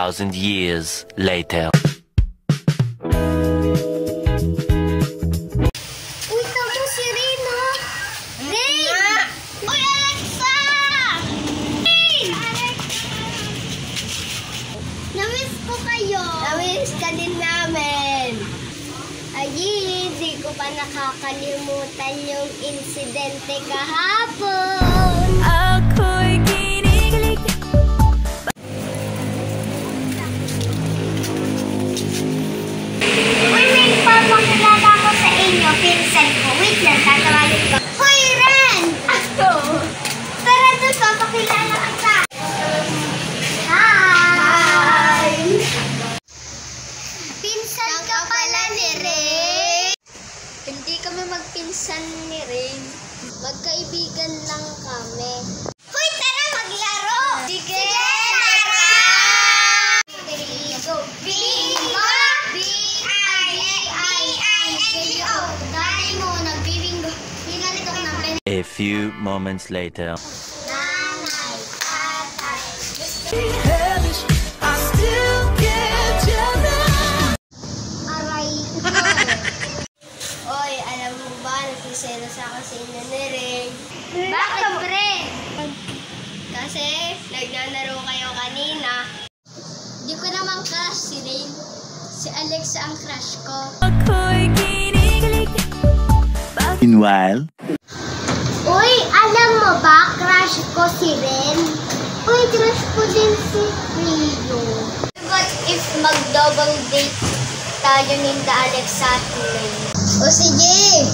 2,000 years later. Uy, tama si Rina! Rain! Uy, Alexa! Rain! Namiss ko kayo! Namiss ka din namin! Ay, hindi ko pa nakakalimutan yung insidente kahapon! Ako'y kinikilig. Uy, may papakilala ko sa inyo, pinsan ko. Wait lang, tatawagin ko. Hoy, Ren! Ako! Tara doon, papakilala kita! Hi! Pinsan ka pala ni Ren? Hindi kami magpinsan ni Ren. Magkaibigan lang kami. Hoy, tara maglaro! Sige! Tara! Go! Bingo! B-I-A-I-I-G-O. Dahil mo, nagbibingo. Pinalit ako ng pen. A few moments later. Nanay, tatay. I still get jealous. Aray ko. Oy, alam mo ba, nagsiselos ako sa inyo ni Ren. Bakit, pre? Kasi, nagnanaro kayo kanina. Di ko naman crush si Ren. Si Alexa ang crush ko. Ako'y kinikilig. Meanwhile, Uy, alam mo ba, crush ko si Ren? Uy, crush ko din si Rio. What if mag-double date tayo ni Alexa at Ren? O sige!